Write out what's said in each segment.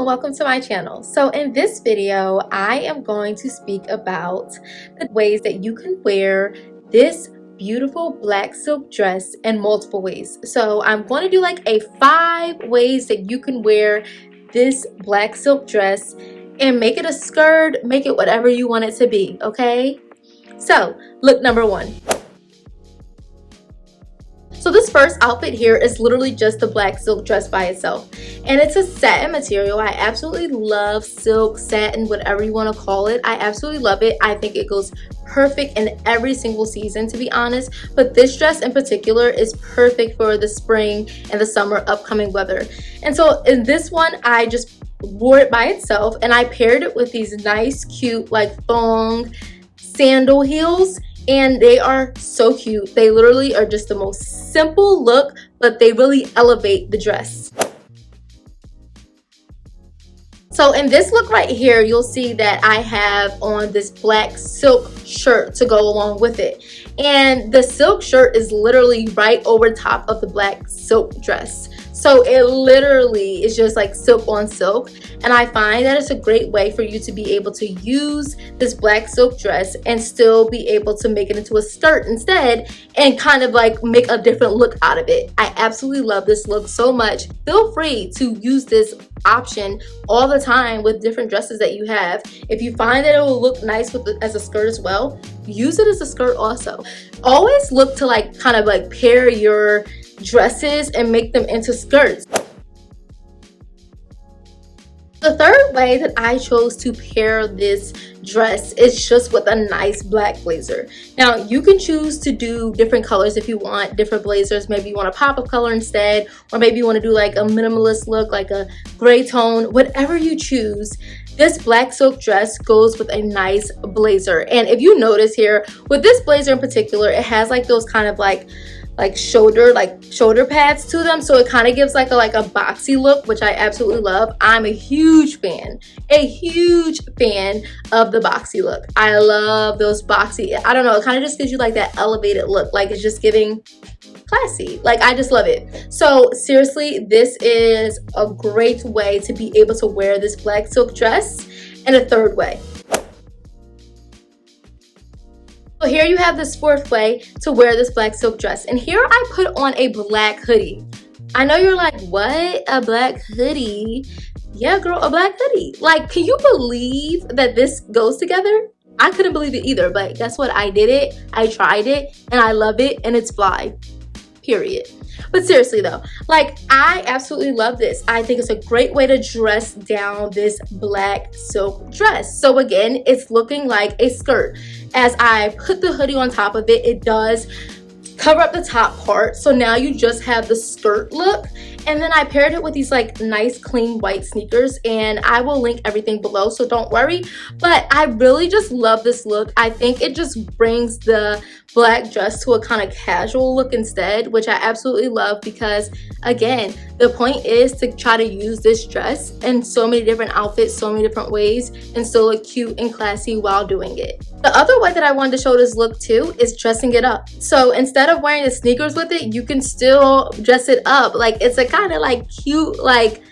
welcome to my channel. So in this video, I am going to speak about the ways that you can wear this beautiful black silk dress in multiple ways. So I'm going to do like a 5 ways that you can wear this black silk dress and make it a skirt, make it whatever you want it to be, okay? So look, number 1. So this first outfit here is literally just the black silk dress by itself, and it's a satin material. I absolutely love silk, satin, whatever you want to call it. I absolutely love it. I think it goes perfect in every single season, to be honest, but this dress in particular is perfect for the spring and the summer upcoming weather. And so in this one, I just wore it by itself and I paired it with these nice cute like thong sandal heels. And they are so cute. They literally are just the most simple look, but they really elevate the dress. So in this look right here, you'll see that I have on this black silk shirt to go along with it. And the silk shirt is literally right over top of the black silk dress. So it literally is just like silk on silk. And I find that it's a great way for you to be able to use this black silk dress and still be able to make it into a skirt instead and kind of like make a different look out of it. I absolutely love this look so much. Feel free to use this option all the time with different dresses that you have. If you find that it will look nice with it as a skirt as well, use it as a skirt also. Always look to like kind of like pair your dresses and make them into skirts. The third way that I chose to pair this dress is just with a nice black blazer. Now you can choose to do different colors if you want, different blazers. Maybe you want a pop of color instead, or maybe you want to do like a minimalist look, like a gray tone, whatever you choose. This black silk dress goes with a nice blazer. And if you notice here, with this blazer in particular, it has like those kind of like shoulder pads to them, so it kind of gives like a boxy look, which I absolutely love. I'm a huge fan of the boxy look. I love those boxy, I don't know, it kind of just gives you like that elevated look, like it's just giving classy. Like I just love it. So seriously, this is a great way to be able to wear this black silk dress. And a third way, so here you have this 4th way to wear this black silk dress. And here I put on a black hoodie. I know you're like, what? A black hoodie? Yeah, girl, a black hoodie. Like, can you believe that this goes together? I couldn't believe it either, but guess what? I did it. I tried it and I love it and it's fly. Period. But seriously though, like I absolutely love this. I think it's a great way to dress down this black silk dress. So again, it's looking like a skirt. As I put the hoodie on top of it, it does cover up the top part. So now you just have the skirt look. And then I paired it with these like nice clean white sneakers, and I will link everything below, so don't worry. But I really just love this look. I think it just brings the black dress to a kind of casual look instead, which I absolutely love, because again, the point is to try to use this dress in so many different outfits, so many different ways, and still look cute and classy while doing it. The other way that I wanted to show this look too is dressing it up. So instead of wearing the sneakers with it, you can still dress it up. Like it's a kind of like cute like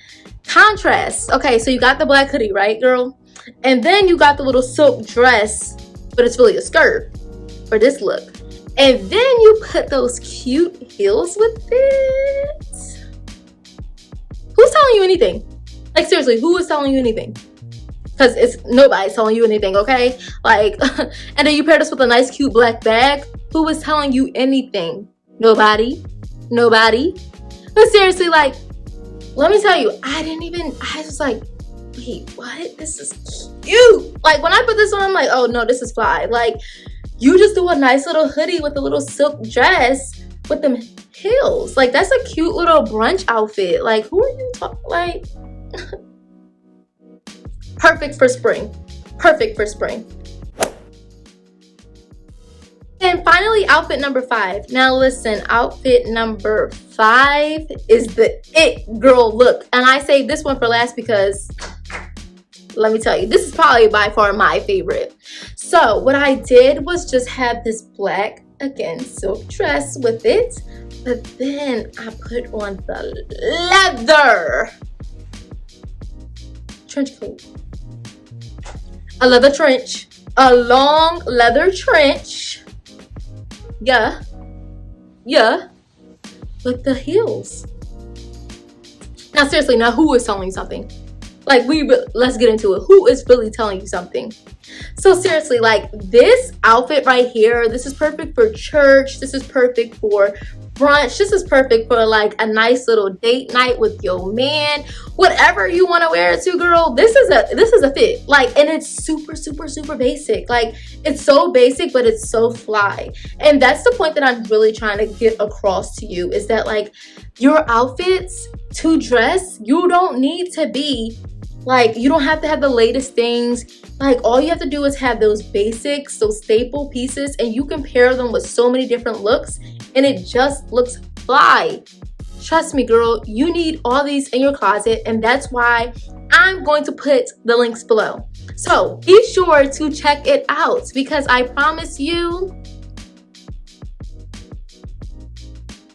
contrast. Okay, so you got the black hoodie, right, girl? And then you got the little silk dress, but it's really a skirt for this look. And then you put those cute heels with it. Who's telling you anything? Like seriously, who is telling you anything? Because it's nobody's telling you anything, okay? Like, and then you pair this with a nice cute black bag. Who is telling you anything? Nobody. But seriously, like, let me tell you, I was like, wait, what? This is cute. Like when I put this on, I'm like, oh no, this is fly. Like you just do a nice little hoodie with a little silk dress with them heels. Like that's a cute little brunch outfit. Like who are you talking, like perfect for spring. And finally, outfit number 5. Now listen, outfit number 5 is the it girl look. And I saved this one for last because let me tell you, this is probably by far my favorite. So what I did was just have this black, again, silk dress with it. But then I put on the leather. trench coat. A leather trench. A long leather trench. Yeah. Yeah. With the heels. Now seriously, now who is telling you something? Like, let's get into it. Who is really telling you something? So seriously, like, this outfit right here, this is perfect for church. This is perfect for brunch. This is perfect for like a nice little date night with your man. Whatever you want to wear it to, girl, this is a fit. Like, and it's super, super, super basic. Like, it's so basic, but it's so fly. And that's the point that I'm really trying to get across to you, is that like, your outfits to dress, you don't need to be like, you don't have to have the latest things. Like, all you have to do is have those basics, those staple pieces, and you can pair them with so many different looks, and it just looks fly. Trust me, girl, you need all these in your closet, and that's why I'm going to put the links below. So be sure to check it out, because I promise you,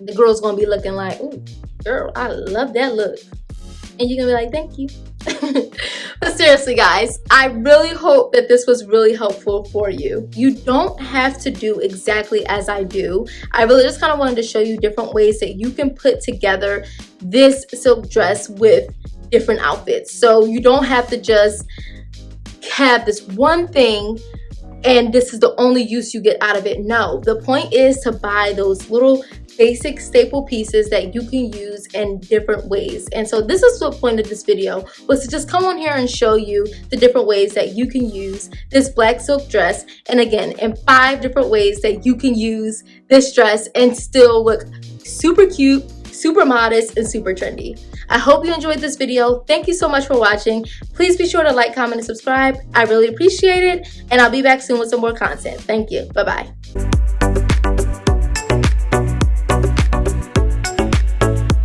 the girl's gonna be looking like, ooh, girl, I love that look. And you're gonna be like, thank you. But seriously, guys, I really hope that this was really helpful for you. You don't have to do exactly as I do. I really just kind of wanted to show you different ways that you can put together this silk dress with different outfits. So you don't have to just have this one thing and this is the only use you get out of it. No, the point is to buy those little basic staple pieces that you can use in different ways. And so this is the point of this video, was to just come on here and show you the different ways that you can use this black silk dress, and again, in 5 different ways that you can use this dress and still look super cute, super modest, and super trendy. I hope you enjoyed this video. Thank you so much for watching. Please be sure to like, comment, and subscribe. I really appreciate it, and I'll be back soon with some more content. Thank you. Bye-bye.